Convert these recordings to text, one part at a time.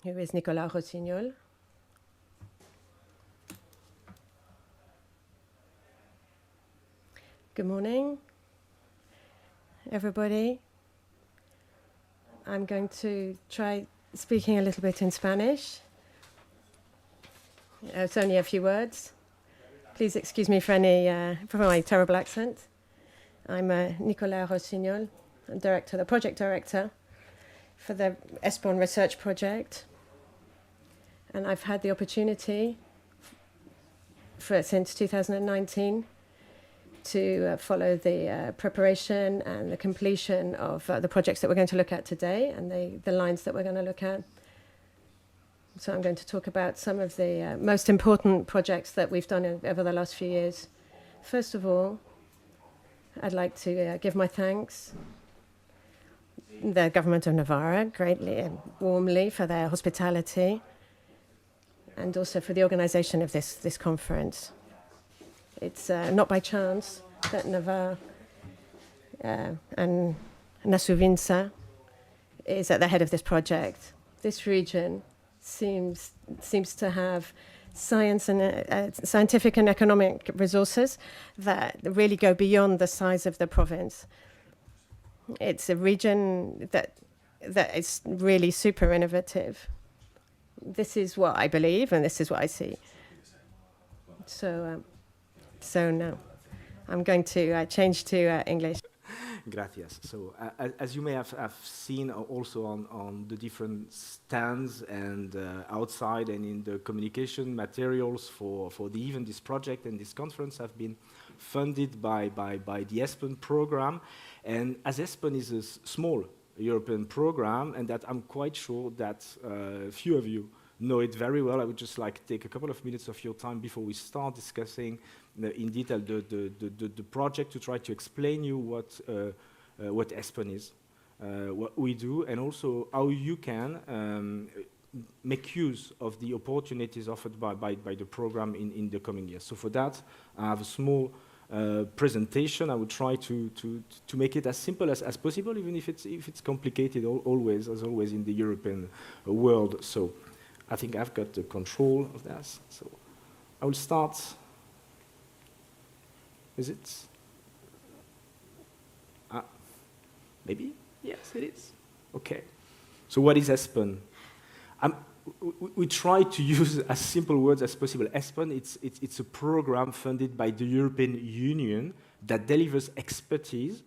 who is Nicolas Rossignol. Good morning, everybody. I'm going to try speaking a little bit in Spanish. It's only a few words. Please excuse me for my terrible accent. I'm Nicolas Rossignol. I'm the project director for the ESPON research project. And I've had the opportunity since 2019 to follow the preparation and the completion of the projects that we're going to look at today and the lines that we're going to look at. So I'm going to talk about some of the most important projects that we've done over the last few years. First of all, I'd like to give my thanks the government of Navarra greatly and warmly for their hospitality and also for the organization of this conference. It's not by chance that Navarre and Nasuvinsa is at the head of this project. This region seems to have scientific and economic resources that really go beyond the size of the province. It's a region that is really super innovative. This is what I believe, and this is what I see. So now I'm going to change to English. Gracias. So as you may have seen also on the different stands and outside and in the communication materials for the event, this project and this conference have been funded by the ESPON program. And as ESPON is a small European program, and that I'm quite sure that few of you know it very well, I would just like to take a couple of minutes of your time before we start discussing in detail the project to try to explain you what ESPON is, what we do, and also how you can make use of the opportunities offered by the program in the coming years. So for that, I have a small presentation. I would try to make it as simple as possible, even if it's complicated always, as always in the European world. So I think I've got the control of that. So I will start. Is it? Maybe? Yes, it is. Okay. So what is ESPON? We try to use as simple words as possible. ESPON, it's a program funded by the European Union that delivers expertise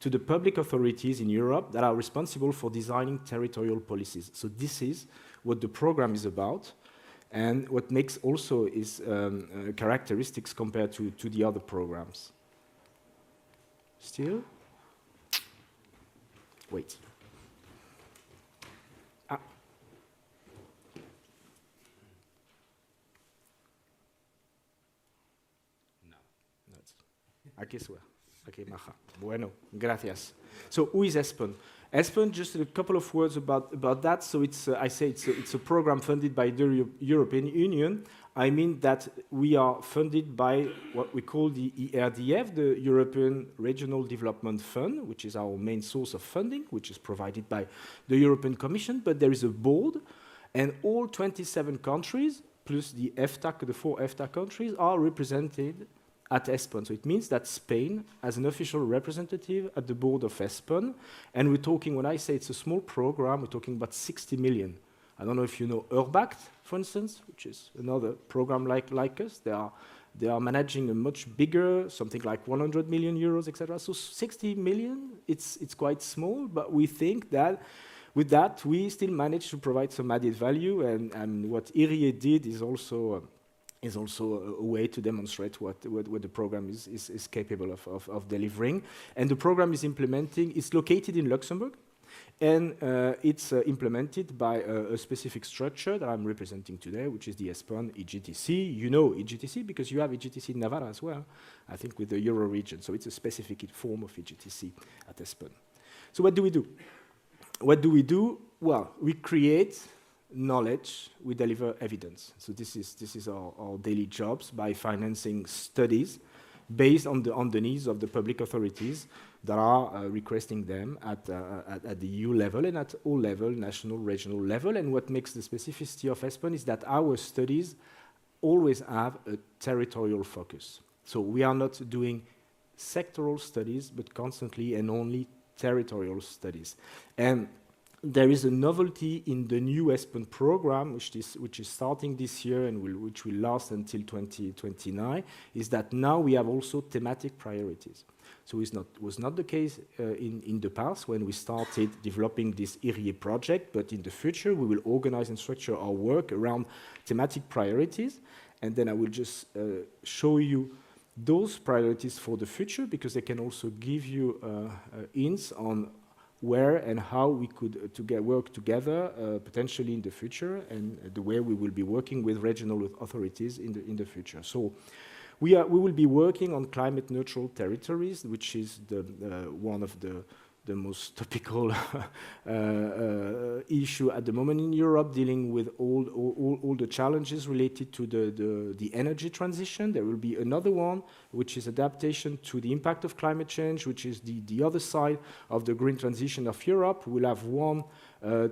to the public authorities in Europe that are responsible for designing territorial policies. So this is what the program is about, and what makes also is characteristics compared to the other programs. Still? Wait. Aquí suena. Okay, maja. Bueno, gracias. So, who is ESPON? ESPON, just a couple of words about that. So, it's a program funded by the European Union. I mean that we are funded by what we call the ERDF, the European Regional Development Fund, which is our main source of funding, which is provided by the European Commission. But there is a board, and all 27 countries, plus the EFTA, the 4 EFTA countries, are represented at ESPON. So it means that Spain has an official representative at the board of ESPON. And we're talking, when I say it's a small program, we're talking about 60 million. I don't know if you know Urbact, for instance, which is another program like us. They are managing a much bigger, something like 100 million euros, etc. So 60 million, it's quite small, but we think that with that, we still manage to provide some added value. And what IRIE did is also a way to demonstrate what the program is capable of delivering. And the program is it's located in Luxembourg, and it's implemented by a specific structure that I'm representing today, which is the ESPON EGTC. You know EGTC because you have EGTC in Navarra as well, I think with the Euro region. So it's a specific form of EGTC at ESPON. So what do we do? What do we do? Well, we create knowledge, we deliver evidence. So this is our daily jobs by financing studies based on the needs of the public authorities that are requesting them at the EU level and at all level, national, regional level. And what makes the specificity of ESPON is that our studies always have a territorial focus. So we are not doing sectoral studies, but constantly and only territorial studies. And there is a novelty in the new ESPON program, which is starting this year and which will last until 2029, is that now we have also thematic priorities. So it was not the case in the past when we started developing this IRIE project, but in the future we will organize and structure our work around thematic priorities. And then I will just show you those priorities for the future, because they can also give you hints on where and how we could work together potentially in the future, and the way we will be working with regional authorities in the future. So we will be working on climate neutral territories, which is one of the most topical issue at the moment in Europe, dealing with all the challenges related to the energy transition. There will be another one, which is adaptation to the impact of climate change, which is the other side of the green transition of Europe. We'll have one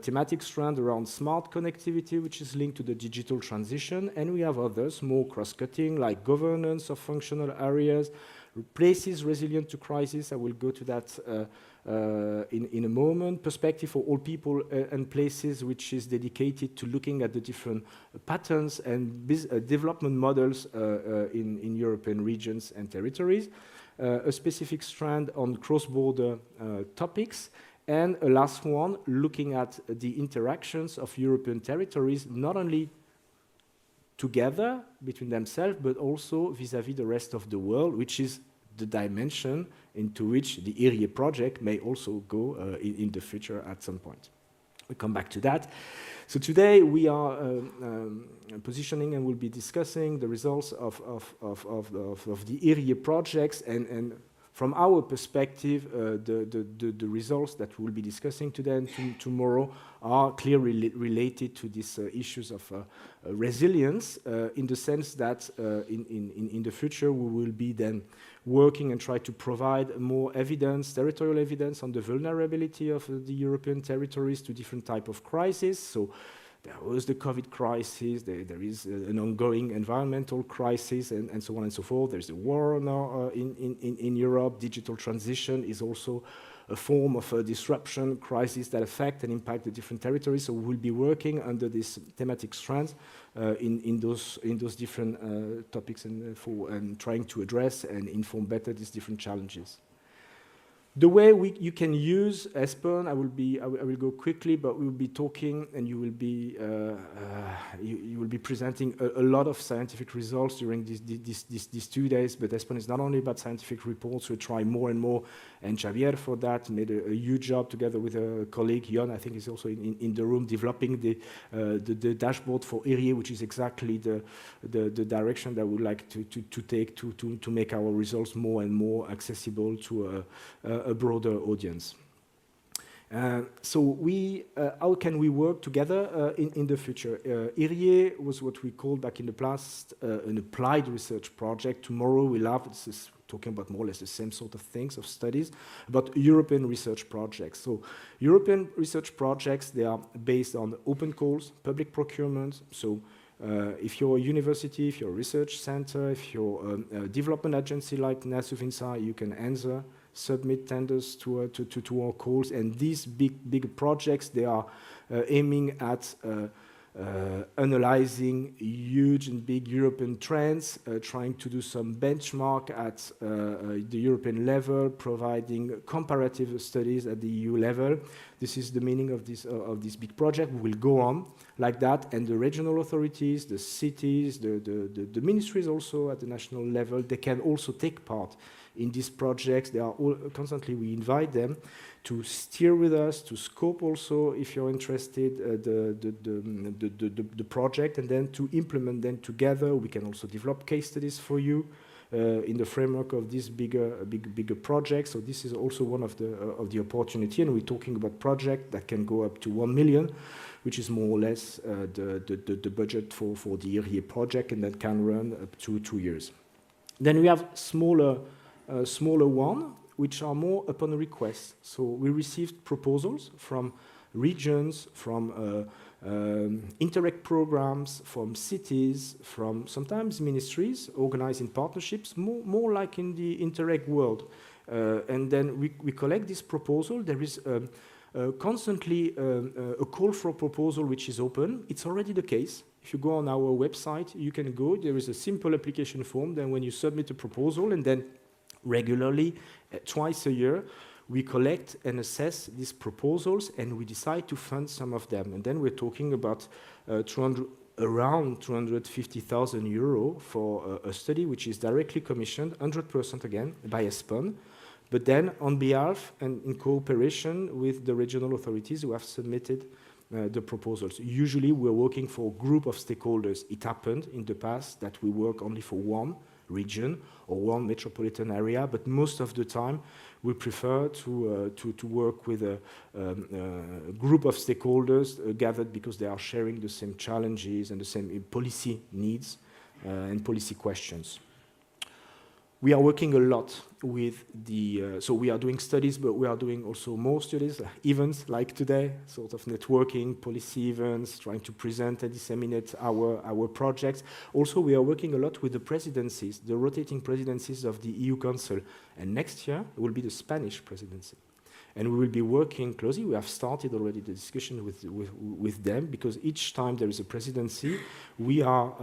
thematic strand around smart connectivity, which is linked to the digital transition, and we have others, more cross-cutting, like governance of functional areas, places resilient to crisis. I will go to that in a moment. Perspective for all people and places, which is dedicated to looking at the different patterns and development models in European regions and territories. A specific strand on cross-border topics. And a last one, looking at the interactions of European territories, not only together between themselves, but also vis-à-vis the rest of the world, which is the dimension into which the IRIE project may also go in the future at some point. We'll come back to that. So today we are positioning and we'll be discussing the results of the IRIE projects, and from our perspective, the results that we'll be discussing today and tomorrow are clearly related to these issues of resilience, in the sense that in the future we will be then working and try to provide more evidence, territorial evidence, on the vulnerability of the European territories to different type of crises. So there was the COVID crisis, there is an ongoing environmental crisis, and so on and so forth. There's a war now in Europe. Digital transition is also a form of a disruption crisis that affect and impact the different territories. So we'll be working under this thematic strands in those different topics and trying to address and inform better these different challenges. The way you can use ESPON, I will go quickly, but we will be talking, and you will be presenting a lot of scientific results during these 2 days. But ESPON is not only about scientific reports. We try more and more, and Xavier for that made a huge job together with a colleague, Jon, I think is also in the room, developing the dashboard for IRIE, which is exactly the direction that we would like to take to make our results more and more accessible to a broader audience. So how can we work together in the future? IRIE was what we called back in the past an applied research project. Tomorrow we'll have, this is talking about more or less the same sort of things, of studies, about European research projects. So European research projects, they are based on open calls, public procurement. So if you're a university, if you're a research center, if you're a development agency like NASUVINSA, you can answer, submit tenders to our calls. And these big projects, they are aiming at analyzing huge and big European trends, trying to do some benchmark at the European level, providing comparative studies at the EU level. This is the meaning of this big project. We will go on like that, and the regional authorities, the cities, the ministries also at the national level, they can also take part in these projects. They are all constantly, we invite them to steer with us, to scope also, if you're interested, the project, and then to implement them together. We can also develop case studies for you in the framework of this bigger project. So this is also one of the opportunity, and we're talking about project that can go up to 1 million, which is more or less the budget for the IRIE project, and that can run up to 2 years. Then we have smaller one, which are more upon request. So we received proposals from regions, from Interreg programs, from cities, from sometimes ministries organized in partnerships, more like in the Interreg world. And then we collect this proposal. There is constantly a call for proposal which is open. It's already the case. If you go on our website, you can go. There is a simple application form. Then when you submit a proposal, and then regularly, twice a year, we collect and assess these proposals, and we decide to fund some of them. And then we're talking about around 250,000 euro for a study which is directly commissioned, 100% again, by ESPON, but then on behalf and in cooperation with the regional authorities who have submitted the proposals. Usually we're working for a group of stakeholders. It happened in the past that we work only for one region or one metropolitan area, but most of the time we prefer to work with a group of stakeholders gathered because they are sharing the same challenges and the same policy needs and policy questions. We are working a lot with the, so we are doing studies, but we are doing also more studies, events like today, sort of networking, policy events, trying to present and disseminate our projects. Also, we are working a lot with the presidencies, the rotating presidencies of the EU Council. And next year will be the Spanish presidency. And we will be working closely. We have started already the discussion with them, because each time there is a presidency, we are,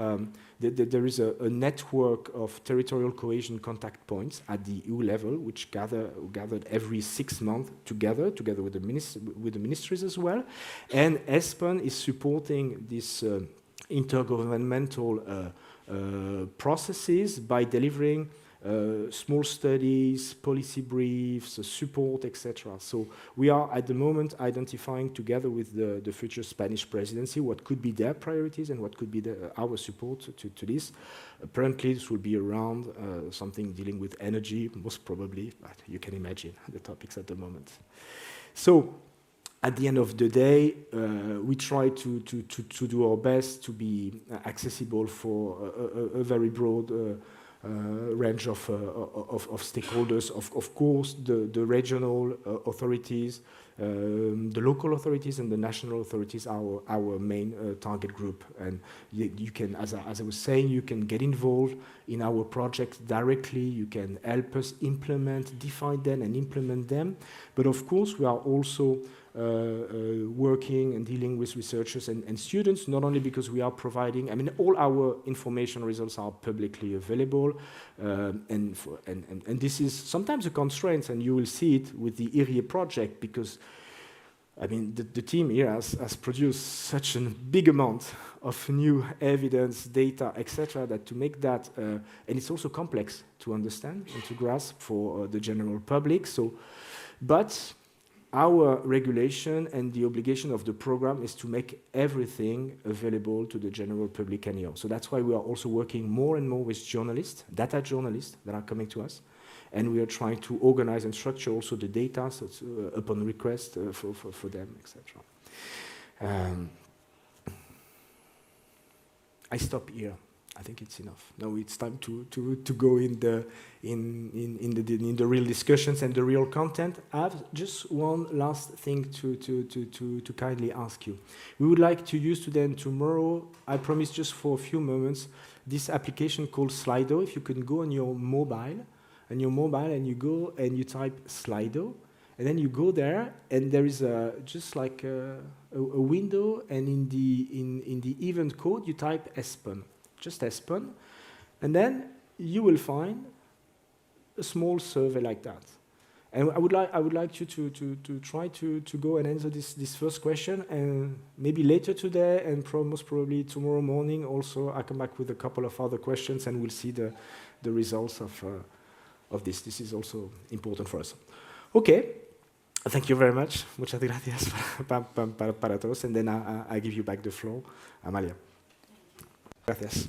there is a network of territorial cohesion contact points at the EU level, which gathered every 6 months together with the ministries as well. And ESPON is supporting this intergovernmental processes by delivering small studies, policy briefs, support, etc. So we are at the moment identifying together with the future Spanish presidency what could be their priorities and what could be our support to this. Apparently this will be around something dealing with energy, most probably, but you can imagine the topics at the moment. So at the end of the day, we try to do our best to be accessible for a very broad range of stakeholders. Of course, the regional authorities, the local authorities, and the national authorities are our main target group. And you can, as I was saying, you can get involved in our projects directly. You can help us implement, define them, and implement them. But of course, we are also working and dealing with researchers and students, not only because we are providing, I mean, all our information results are publicly available, and this is sometimes a constraint, and you will see it with the IRIE project, because, I mean, the team here has produced such a big amount of new evidence, data, etc., that to make that, and it's also complex to understand and to grasp for the general public. So, but our regulation and the obligation of the program is to make everything available to the general public anyhow. So that's why we are also working more and more with journalists, data journalists that are coming to us. And we are trying to organize and structure also the data so upon request for them, etc. I stop here. I think it's enough. Now it's time to go in the real discussions and the real content. I have just one last thing to kindly ask you. We would like to use today and tomorrow, I promise just for a few moments, this application called Slido. If you can go on your mobile, and you go and you type Slido, and then you go there, and there is just like a window, and in the event code you type ESPON. Just ESPON, and then you will find a small survey like that. And I would like you to try to go and answer this first question, and maybe later today, and most probably tomorrow morning also, I come back with a couple of other questions, and we'll see the results of this. This is also important for us. Okay, thank you very much. Muchas gracias para todos, and then I give you back the floor, Amalia. Gracias.